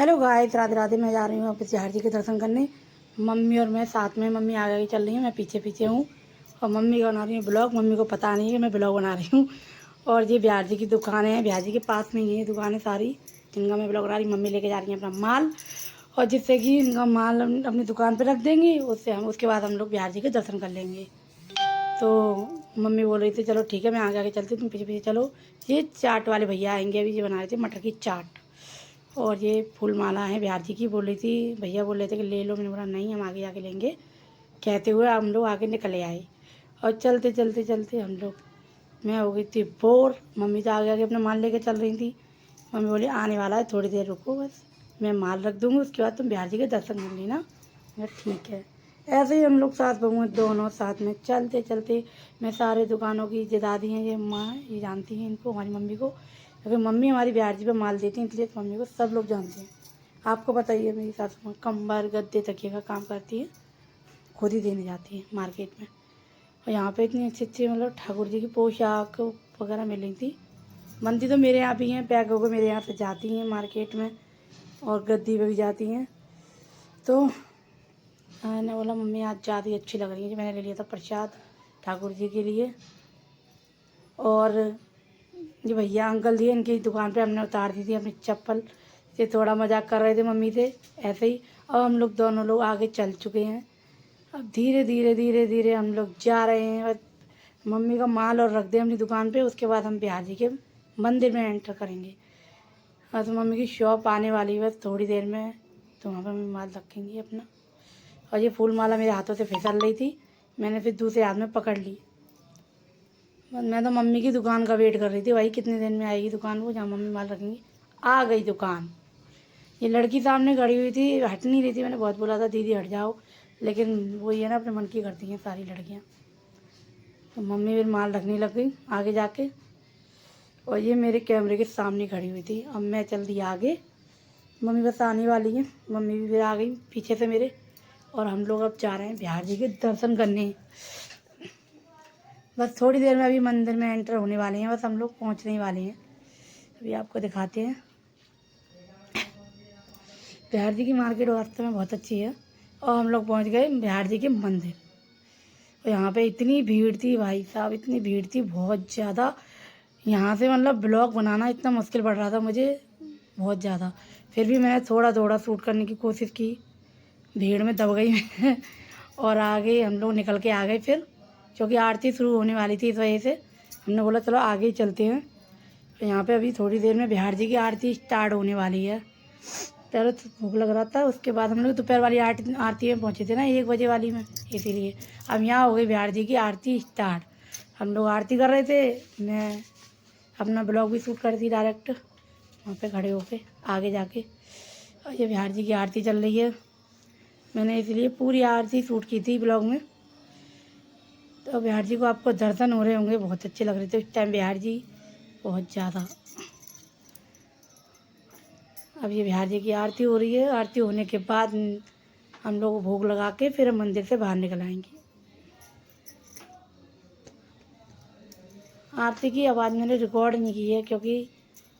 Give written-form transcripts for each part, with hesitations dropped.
Hello guys, Radhe Radhe. मैं जा रही हूँ वापस बिहार जी के दर्शन करने। मम्मी और मैं साथ में, मम्मी आगे चल रही है, मैं पीछे पीछे हूँ। और मम्मी का बना रही हूँ ब्लॉग। मम्मी को पता नहीं है कि मैं ब्लॉग बना रही हूँ। और ये बिहार जी की दुकानें हैं, बिहार जी के पास में ही है दुकानें सारी, जिनका मैं ब्लॉग बना रही हूँ। मम्मी लेके जा रही है अपना माल, और जिससे कि इनका माल हम अपनी दुकान पर रख देंगे। उससे हम उसके बाद हम लोग बिहार जी के दर्शन कर लेंगे। तो मम्मी बोल रही थी चलो ठीक है, मैं आगे आगे चलती हूँ, तुम पीछे पीछे चलो। ये चाट वाले भैया आएंगे अभी, ये बना रहे थे मटर की चाट। और ये फूल माला है बिहार जी की। बोल रही थी, भैया बोल रहे थे कि ले लो। मैंने बोला नहीं, हम आगे आके लेंगे। कहते हुए हम लोग आगे निकले आए। और चलते चलते चलते हम लोग, मैं हो गई थी बोर। मम्मी तो आगे आगे अपना माल लेके चल रही थी। मम्मी बोली आने वाला है, थोड़ी देर रुको, बस मैं माल रख दूँगी, उसके बाद तुम बिहार जी के दर्शन कर लेना। मैं ठीक है। ऐसे ही हम लोग सास बहू दोनों साथ में चलते चलते, मैं सारे दुकानों की, ये दादी हैं, ये माँ, ये जानती हैं इनको, हमारी मम्मी को, क्योंकि मम्मी हमारी बिहार जी पे माल देती हैं, इसलिए मम्मी को सब लोग जानते हैं। आपको बताइए, मेरी सासू माँ कंबल गद्दे तकिए का काम करती है, खुद ही देने जाती है मार्केट में। और यहाँ पे इतनी अच्छी अच्छी मतलब ठाकुर जी की पोशाक वगैरह मिल रही थी। बनती तो मेरे यहाँ भी हैं, पैक होकर मेरे यहाँ से जाती हैं मार्केट में, और गद्दी पे भी जाती हैं। तो मैंने बोला मम्मी आज ज़्यादा ही अच्छी लग रही है। जो मैंने ले लिया था प्रसाद ठाकुर जी के लिए। और ये भैया अंकल जी, इनकी दुकान पे हमने उतार दी थी अपनी चप्पल। ये थोड़ा मजाक कर रहे थे मम्मी से ऐसे ही। अब हम लोग दोनों लोग आगे चल चुके हैं। अब धीरे धीरे धीरे धीरे हम लोग जा रहे हैं, और मम्मी का माल और रख दें अपनी दुकान पे। उसके बाद हम बिहार जी के मंदिर में एंटर करेंगे। और तो मम्मी की शॉप आने वाली है बस थोड़ी देर में, तो वहाँ पर मम्मी माल रखेंगी अपना। और ये फूल माला मेरे हाथों से फिसल रही थी, मैंने फिर दूसरे हाथ में पकड़ ली। मैं तो मम्मी की दुकान का वेट कर रही थी, भाई कितने दिन में आएगी दुकान वो जहाँ मम्मी माल रखेंगी। आ गई दुकान। ये लड़की सामने खड़ी हुई थी, हट नहीं रही थी। मैंने बहुत बोला था दीदी हट जाओ, लेकिन वही है ना, अपने मन की करती हैं सारी लड़कियाँ। तो मम्मी फिर माल रखने लग गई आगे जाके। और ये मेरे कैमरे के सामने खड़ी हुई थी। अब मैं चल दी आगे, मम्मी बस आने वाली है। मम्मी भी फिर आ गई पीछे से मेरे। और हम लोग अब जा रहे हैं बिहार जी के दर्शन करने। बस थोड़ी देर में अभी मंदिर में एंटर होने वाले हैं, बस हम लोग पहुंचने ही वाले हैं। अभी आपको दिखाते हैं। बिहार जी की मार्केट वास्तव में बहुत अच्छी है। और हम लोग पहुंच गए बिहार जी के मंदिर। और यहाँ पे इतनी भीड़ थी भाई साहब, इतनी भीड़ थी बहुत ज़्यादा। यहाँ से मतलब ब्लॉग बनाना इतना मुश्किल पड़ रहा था मुझे, बहुत ज़्यादा। फिर भी मैंने थोड़ा थोड़ा शूट करने की कोशिश की, भीड़ में दब गई मैं। और आगे हम लोग निकल के आ गए फिर, क्योंकि आरती शुरू होने वाली थी, इस वजह से हमने बोला चलो आगे ही चलते हैं। तो यहाँ पे अभी थोड़ी देर में बिहार जी की आरती स्टार्ट होने वाली है। पहले तो भूख लग रहा था, उसके बाद हम लोग दोपहर वाली आरती में पहुँचे थे ना, 1 बजे वाली में, इसीलिए अब यहाँ हो गई बिहार जी की आरती स्टार्ट। हम लोग आरती कर रहे थे, मैं अपना ब्लॉग भी शूट कर दी डायरेक्ट वहाँ पे खड़े होके आगे जाके। और ये बिहार जी की आरती चल रही है, मैंने इसलिए पूरी आरती शूट की थी ब्लॉग में। तो बिहार जी को आपको दर्शन हो रहे होंगे, बहुत अच्छे लग रहे थे उस टाइम बिहार जी, बहुत ज़्यादा। अब ये बिहार जी की आरती हो रही है। आरती होने के बाद हम लोग भोग लगा के फिर हम मंदिर से बाहर निकल आएंगे। आरती की आवाज़ मैंने रिकॉर्ड नहीं की है, क्योंकि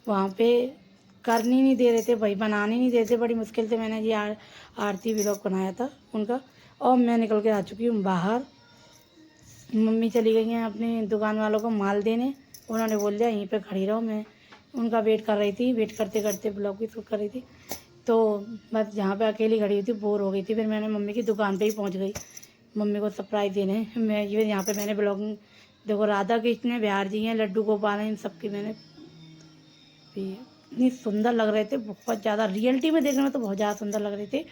वहाँ पे करनी नहीं दे रहे थे भाई, बनाने नहीं दे रहे थे। बड़ी मुश्किल से मैंने ये आरती व्लॉग बनाया था उनका। और मैं निकल के आ चुकी हूँ बाहर। मम्मी चली गई हैं अपनी दुकान वालों को माल देने। उन्होंने बोल दिया यहीं पे खड़ी रहो। मैं उनका वेट कर रही थी, वेट करते करते ब्लॉग भी शूट कर रही थी। तो बस जहाँ पे अकेली खड़ी हुई थी, बोर हो गई थी, फिर मैंने मम्मी की दुकान पे ही पहुँच गई मम्मी को सरप्राइज़ देने। मैं ये यहाँ पे मैंने ब्लॉग, देखो राधा कृष्ण बिहार जी हैं, लड्डू गोपाल हैं, इन सबकी मैंने भी। इतनी सुंदर लग रहे थे, बहुत ज़्यादा। रियलिटी में देखने में तो बहुत ज़्यादा सुंदर लग रहे थे,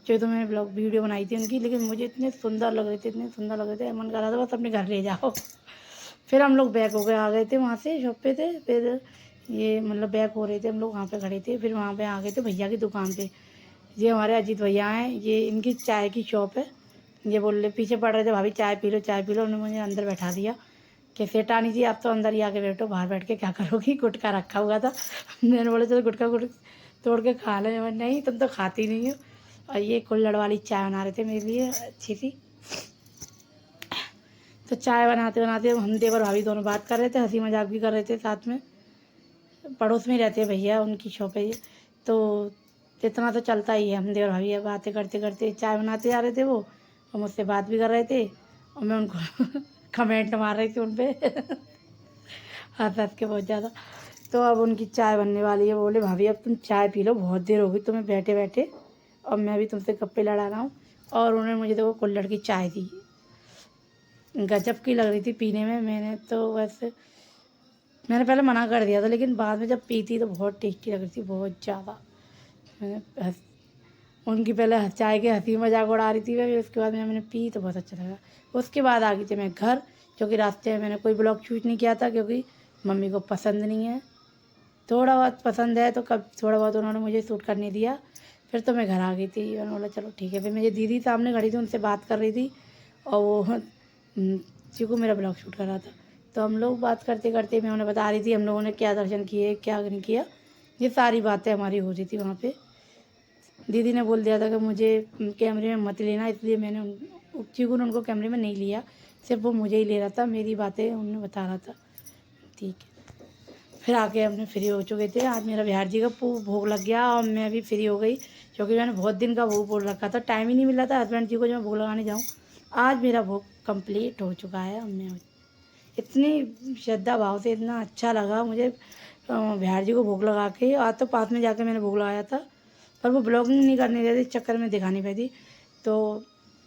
जो तो मैंने ब्लॉग वीडियो बनाई थी उनकी, लेकिन मुझे इतने सुंदर लग रहे थे, इतने सुंदर लग रहे थे, मन कर रहा था बस अपने घर ले जाओ। फिर हम लोग बैक हो गए, आ गए थे वहाँ से, शॉप पे थे। फिर ये मतलब बैक हो रहे थे हम लोग, वहाँ पे खड़े थे। फिर वहाँ पे आ गए थे भैया की दुकान पे। ये हमारे अजीत भैया हैं, ये इनकी चाय की शॉप है। ये बोल रहे, पीछे पड़ रहे थे भाभी चाय पी लो चाय पी लो। उन्होंने मुझे अंदर बैठा दिया कि सेठ आनी चाहिए, आप तो अंदर ही आके बैठो, बाहर बैठ के क्या करोगी। गुटखा रखा हुआ था, मैंने बोला चलो गुटखा तोड़ के खा लें। नहीं तुम तो खाती नहीं हो। और ये कुल्हड़ वाली चाय बना रहे थे मेरे लिए अच्छी सी। तो चाय बनाते बनाते हम देवर भाभी दोनों बात कर रहे थे, हंसी मजाक भी कर रहे थे साथ में। पड़ोस में रहते हैं भैया, उनकी शॉप है ये। तो तो इतना तो चलता ही है। हम देवर भाभी बातें करते करते चाय बनाते जा रहे थे वो, और मुझसे बात भी कर रहे थे, और मैं उनको कमेंट मार रही थी उन पर हंस हंस के बहुत ज़्यादा। तो अब उनकी चाय बनने वाली है। बोले भाभी अब तुम चाय पी लो, बहुत देर हो गई तुम्हें बैठे बैठे, और मैं भी तुमसे गप्पे लड़ा रहा हूँ। और उन्होंने मुझे देखो कुल्हड़ की चाय दी, गजब की लग रही थी पीने में। मैंने पहले मना कर दिया था, लेकिन बाद में जब पी थी तो बहुत टेस्टी लग रही थी, बहुत ज़्यादा। मैंने उनकी पहले चाय के हंसी मजाक उड़ा रही थी मैं, उसके बाद मैंने पी तो बहुत अच्छा लगा। उसके बाद आ गई थी मैं घर, क्योंकि रास्ते में मैंने कोई ब्लॉग शूट नहीं किया था, क्योंकि मम्मी को पसंद नहीं है। थोड़ा बहुत पसंद है तो कब थोड़ा बहुत उन्होंने मुझे शूट करने दिया। फिर तो मैं घर आ गई थी, मैंने बोला चलो ठीक है। फिर मेरी दीदी सामने खड़ी थी, उनसे बात कर रही थी, और वो चीकू मेरा ब्लॉग शूट कर रहा था। तो हम लोग बात करते करते मैं उन्हें बता रही थी हम लोगों ने क्या दर्शन किए क्या नहीं किया, ये सारी बातें हमारी हो रही थी वहाँ पे। दीदी ने बोल दिया था कि मुझे कैमरे में मत लेना, इसलिए मैंने चीकू ने उनको कैमरे में नहीं लिया, सिर्फ वो मुझे ही ले रहा था, मेरी बातें उन्हें बता रहा था। ठीक है, फिर आके हमने फ्री हो चुके थे। आज मेरा बिहार जी का भोग लग गया और मैं भी फ्री हो गई, क्योंकि मैंने बहुत दिन का भोग बोल रखा था, टाइम ही नहीं मिला था हस्बैंड जी को जो मैं भोग लगाने जाऊँ। आज मेरा भोग कंप्लीट हो चुका है। और मैं इतनी श्रद्धा भाव से इतना अच्छा लगा मुझे बिहार जी को भोग लगा के। आज तो पास में जाके मैंने भोग लगाया था, पर वो ब्लॉगिंग नहीं करने देते, इस चक्कर में दिखा नहीं पाई थी। तो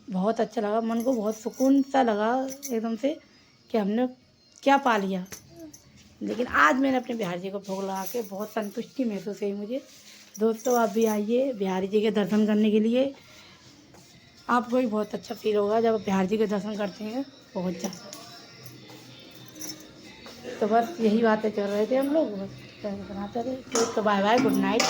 बहुत अच्छा लगा, मन को बहुत सुकून सा लगा एकदम से कि हमने क्या पा लिया। लेकिन आज मैंने अपने बिहारी जी को भोग लगा के बहुत संतुष्टि महसूस हुई मुझे। दोस्तों आप भी आइए बिहारी जी के दर्शन करने के लिए, आपको भी बहुत अच्छा फील होगा जब आप बिहारी जी के दर्शन करते हैं, बहुत ज़्यादा। तो बस यही बातें चल रहे थे हम लोग, बस बनाते थे। तो बाय बाय, गुड नाइट।